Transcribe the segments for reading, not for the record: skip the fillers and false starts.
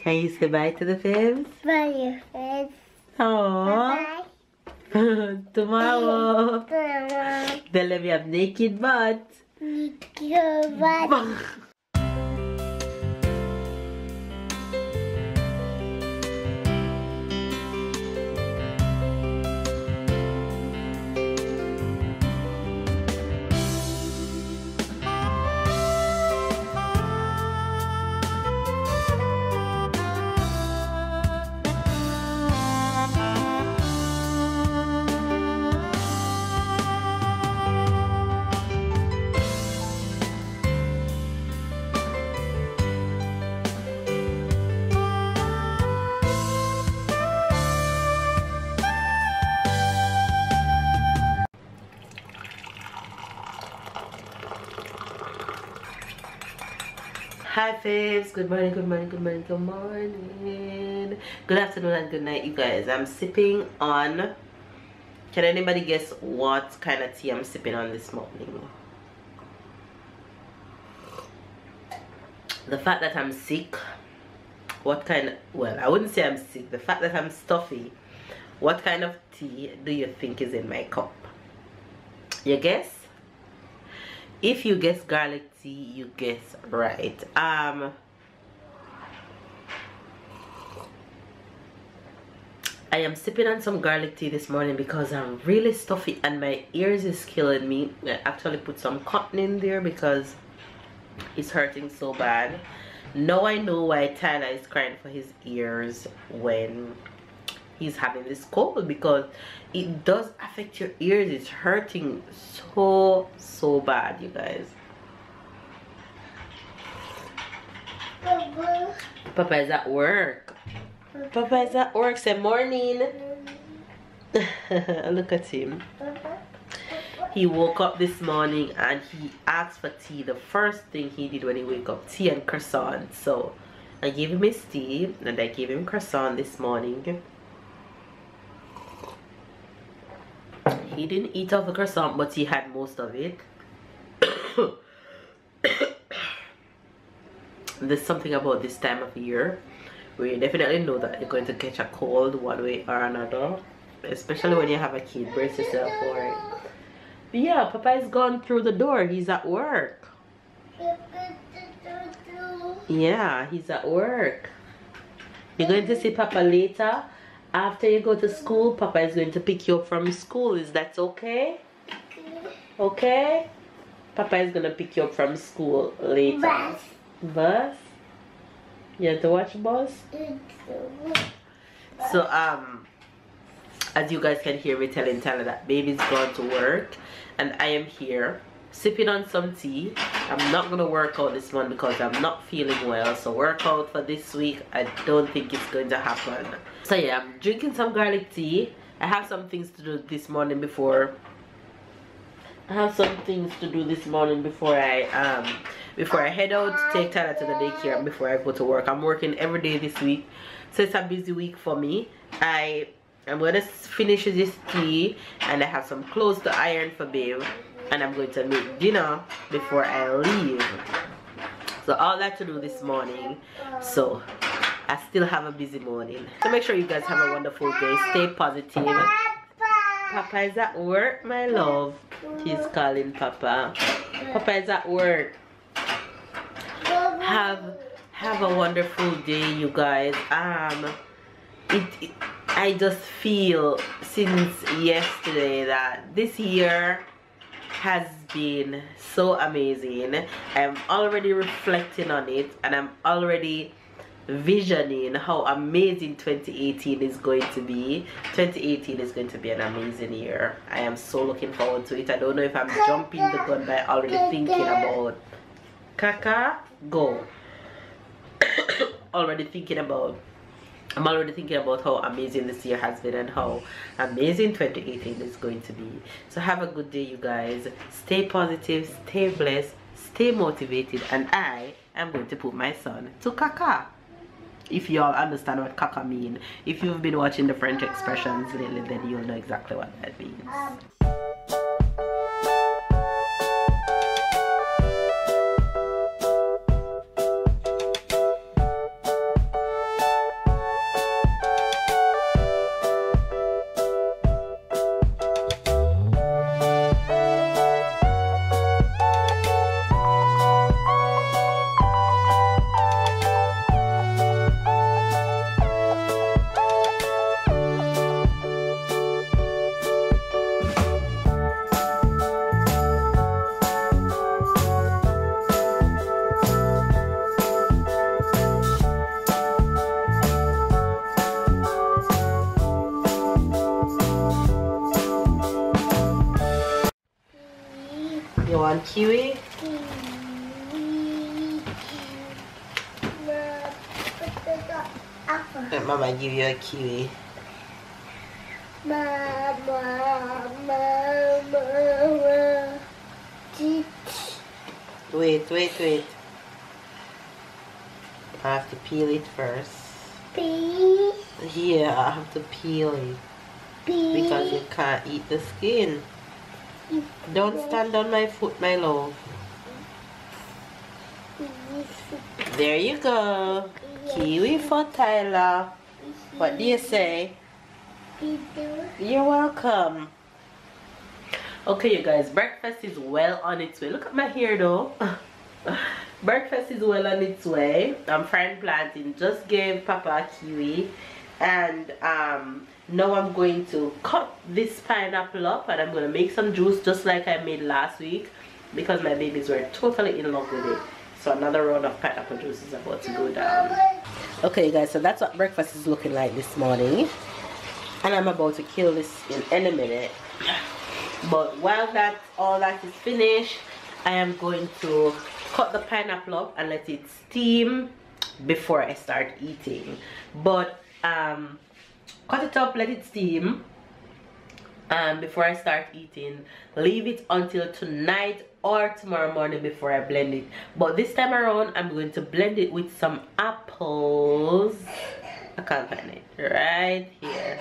Can you say bye to the fibs? Bye, fibs. Aww. Bye. Tomorrow. Delaveau have naked butt. Naked butt. Hi faves, good morning, good morning, good morning, good morning, good afternoon and good night you guys. I'm sipping on, can anybody guess what kind of tea I'm sipping on this morning? The fact that I'm sick, what kind, well I wouldn't say I'm sick, the fact that I'm stuffy, what kind of tea do you think is in my cup? You guess? If you guess garlic tea, you guess right. I am sipping on some garlic tea this morning because I'm really stuffy and my ears is killing me. I actually put some cotton in there because it's hurting so bad. Now I know why Tyler is crying for his ears when he's having this cold, because it does affect your ears. It's hurting so bad, you guys. Papa is at work. Papa is at work. Say morning. Look at him. He woke up this morning and he asked for tea. The first thing he did when he woke up, tea and croissant. So I gave him his tea and I gave him croissant this morning. He didn't eat all the croissant, but he had most of it. There's something about this time of year where you definitely know that you're going to catch a cold one way or another, especially when you have a kid. Brace yourself for it. But yeah, Papa is gone through the door. He's at work. Yeah, he's at work. You're going to see Papa later. After you go to school, Papa is going to pick you up from school. Is that okay? Okay? Papa is going to pick you up from school later. Bus. Bus? You have to watch bus? So, as you guys can hear me telling Tyler that baby's gone to work and I am here sipping on some tea. I'm not gonna work out this morning because I'm not feeling well, so workout for this week I don't think it's going to happen. So yeah, I'm drinking some garlic tea. I have some things to do this morning before I head out to take Tyler to the daycare and before I go to work. I'm working every day this week, so it's a busy week for me. I'm gonna finish this tea and I have some clothes to iron for babe, and I'm going to make dinner before I leave. So all that to do this morning, so I still have a busy morning. So make sure you guys have a wonderful day. Stay positive. Papa is at work, my love. He's calling Papa. Papa is at work. Have a wonderful day, you guys. I just feel since yesterday that this year has been so amazing. I'm already reflecting on it and I'm already visioning how amazing 2018 is going to be. 2018 is going to be an amazing year. I am so looking forward to it. I don't know if I'm jumping the gun by already thinking about Kaka go. I'm already thinking about how amazing this year has been and how amazing 2018 is going to be. So have a good day, you guys. Stay positive, stay blessed, stay motivated, and I am going to put my son to Kaka. If y'all understand what Kaka mean. If you've been watching the French expressions lately, then you'll know exactly what that means. kiwi? Let Mama give you a kiwi. Wait. I have to peel it first. Peel? Yeah, I have to peel it. Because you can't eat the skin. Don't stand on my foot, my love. There you go. Kiwi for Tyler. What do you say? You're welcome. Okay, you guys, breakfast is well on its way. Look at my hair though. Breakfast is well on its way. I'm frying plantain. Just gave Papa a kiwi. And now I'm going to cut this pineapple up and I'm going to make some juice just like I made last week because my babies were totally in love with it. So another round of pineapple juice is about to go down. Okay guys, so that's what breakfast is looking like this morning. And I'm about to kill this in any minute. But while all that is finished, I am going to cut the pineapple up and let it steam before I start eating. But cut it up, let it steam before I start eating. Leave it until tonight or tomorrow morning before I blend it. But this time around, I'm going to blend it with some apples. I can't find it right here.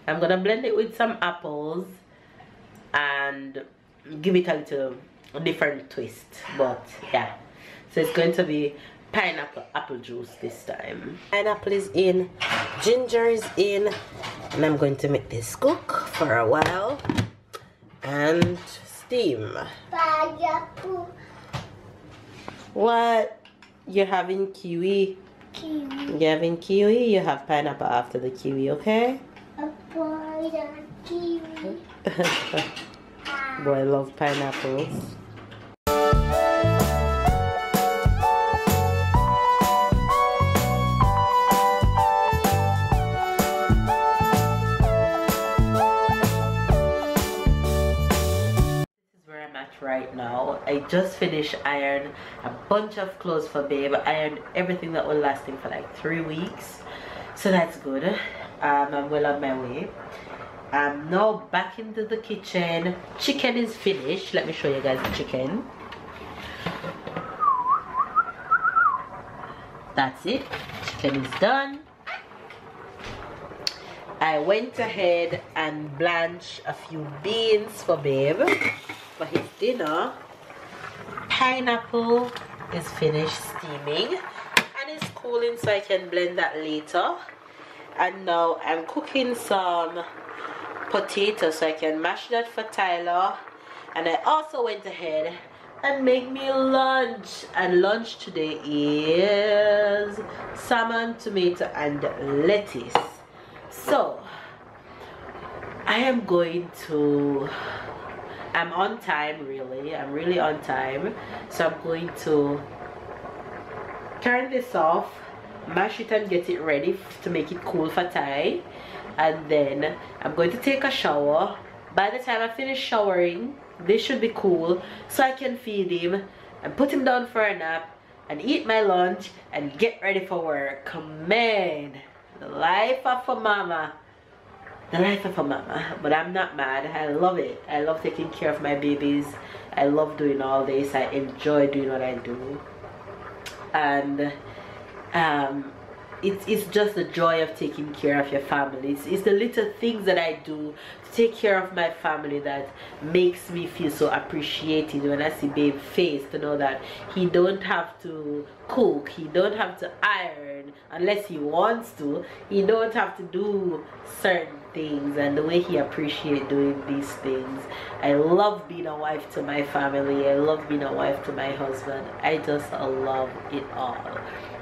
I'm gonna blend it with some apples and give it a little different twist. But yeah, so it's going to be pineapple apple juice this time. Pineapple is in, ginger is in, and I'm going to make this cook for a while and steam. Pineapple. What? You're having kiwi? Kiwi. You're having kiwi? You have pineapple after the kiwi, okay? A kiwi. Boy, I love pineapples. Right now I just finished iron a bunch of clothes for babe. I ironed everything that will last him for like 3 weeks, so that's good. I'm well on my way. I'm now back into the kitchen. Chicken is finished. Let me show you guys the chicken. That's it. Chicken is done. I went ahead and blanched a few beans for babe for his dinner. Pineapple is finished steaming and it's cooling, so I can blend that later. And now I'm cooking some potatoes so I can mash that for Tyler. And I also went ahead and make me lunch, and lunch today is salmon, tomato and lettuce. So I am going to, I'm on time really, I'm really on time. So I'm going to turn this off, mash it and get it ready to make it cool for Ty. And then I'm going to take a shower. By the time I finish showering, this should be cool, so I can feed him and put him down for a nap and eat my lunch and get ready for work. Man, the life of a mama. The life of a mama. But I'm not mad. I love it. I love taking care of my babies. I love doing all this. I enjoy doing what I do. And it's just the joy of taking care of your family. It's the little things that I do to take care of my family that makes me feel so appreciated when I see babe's face, to know that he don't have to cook, he don't have to iron unless he wants to, he don't have to do certain things, and the way he appreciates doing these things. I love being a wife to my family. I love being a wife to my husband. I just love it all.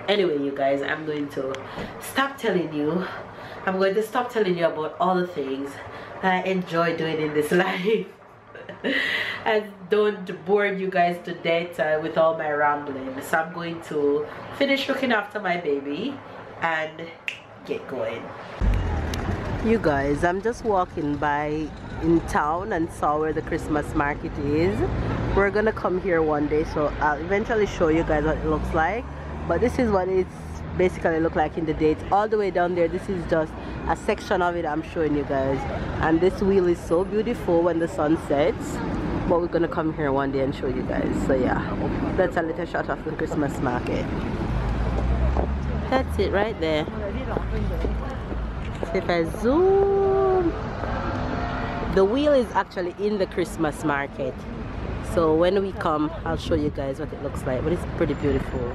Anyway, you guys, I'm going to stop telling you. I'm going to stop telling you about all the things that I enjoy doing in this life. And don't bore you guys to death with all my rambling. So I'm going to finish looking after my baby and get going. You guys, I'm just walking by in town and saw where the Christmas market is. We're gonna come here one day, so I'll eventually show you guys what it looks like. But this is what it's basically look like in the day. It's all the way down there. This is just a section of it I'm showing you guys. And this wheel is so beautiful when the sun sets. But we're gonna come here one day and show you guys. So yeah, that's a little shot of the Christmas market. That's it right there. So if I zoom, the wheel is actually in the Christmas market. So when we come, I'll show you guys what it looks like. But it's pretty beautiful.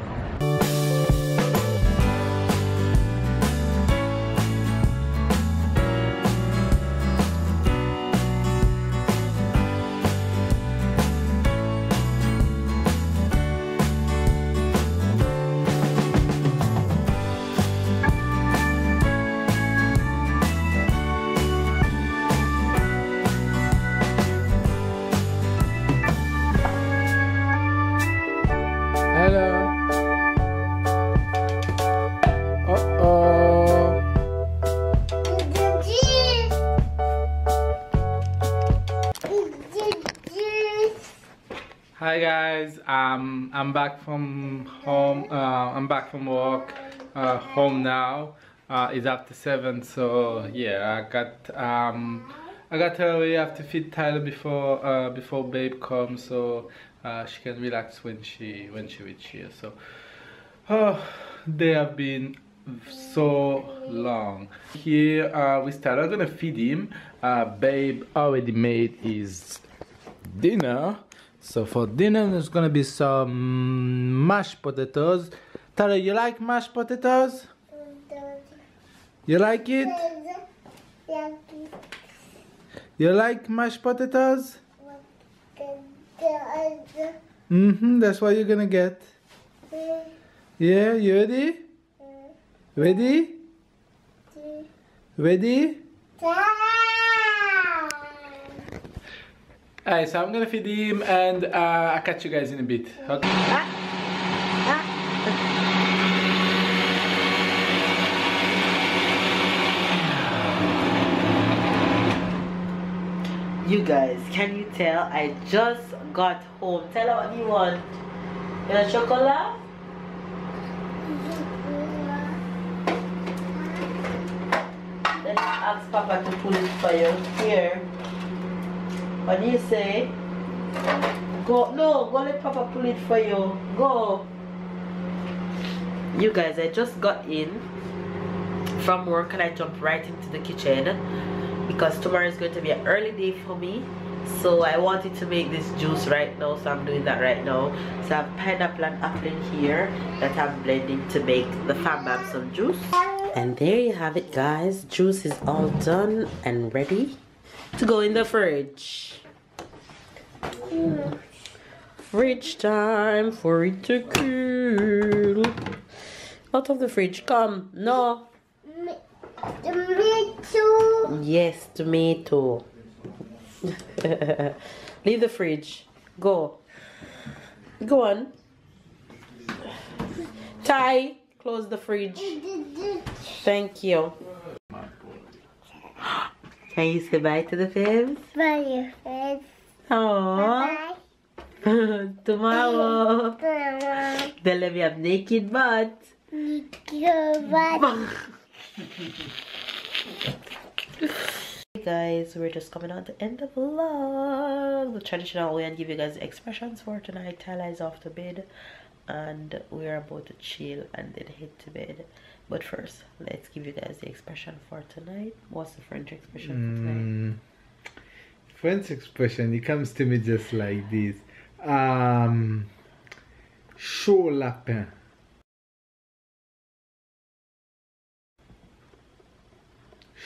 Hi guys, I'm back from home. I'm back from work. Home now. It's after 7, so yeah, I got to hurry. I have to feed Tyler before babe comes, so she can relax when she reaches here. So they have been so long. Here we started. I'm gonna feed him. Babe already made his dinner. So for dinner there's gonna be some mashed potatoes. Tyler, you like mashed potatoes? You like it? You like mashed potatoes? That's what you're gonna get. Yeah, you ready? Ready? Ready? Alright, so I'm gonna feed him and I'll catch you guys in a bit. Okay? You guys, can you tell? I just got home. Tell her what you want. You want chocolate? Let's ask Papa to pull it for you. Here. What do you say? Go. No, go let Papa pull it for you. Go. You guys, I just got in from work and I jumped right into the kitchen because tomorrow is going to be an early day for me. So I wanted to make this juice right now, so I'm doing that right now. So I have pineapple and apple in here that I'm blending to make the Fam Bam some juice. And there you have it, guys. Juice is all done and ready to go in the fridge. Fridge time for it to cool. Out of the fridge, come. No. Tomato. Yes, tomato. Leave the fridge. Go. Go on. Ty, close the fridge. Thank you. Can you say bye to the fans? Bye, friends. Aww. Tomorrow. Delaveau have naked butt. Hey guys, we're just coming on to end of the vlog, the traditional way, and give you guys the expressions for tonight. Tyler is off to bed and we're about to chill and then head to bed. But first, let's give you guys the expression for tonight. What's the French expression for tonight? French expression, it comes to me just like this. Chaud lapin.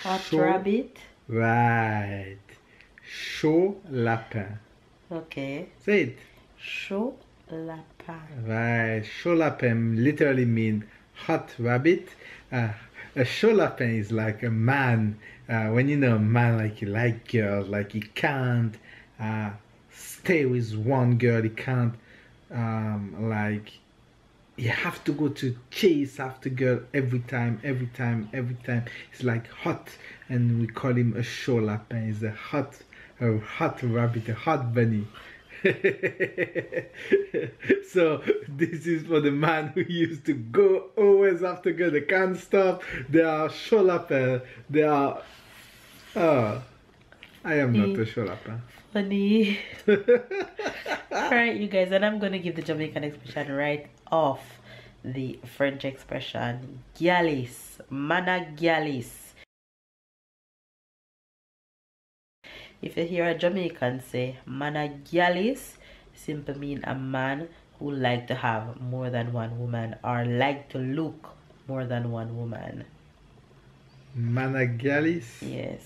Hot rabbit. Right. Chaud lapin. Okay. Say it. Chaud lapin. Right. Chaud lapin literally means hot rabbit. A chaud lapin is like a man. When you know a man, like he like girls, like he can't stay with one girl. He can't like you have to go to chase after girl every time. It's like hot, and we call him a chaud lapin. He's a hot rabbit, a hot bunny. So this is for the man who used to go, always have to go, they can't stop, they are sholapper, they are I am not a sholapper. Funny. Alright you guys, and I'm gonna give the Jamaican expression right off the French expression gyalis, mana gyalis. If you hear a Jamaican say mana gyalis, simply mean a man who like to have more than one woman or like to look more than one woman. Mana gyalis? Yes.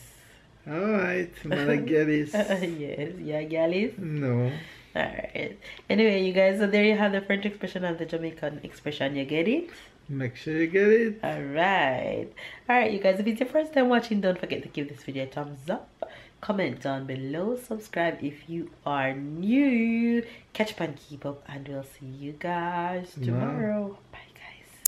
Alright, mana gyalis. Yes, yeah, gyalis? No. Alright. Anyway, you guys, so there you have the French expression and the Jamaican expression. You get it? Make sure you get it. Alright. Alright, you guys, if it's your first time watching, don't forget to give this video a thumbs up. Comment down below. Subscribe if you are new. Catch up and keep up. And we'll see you guys tomorrow. Bye.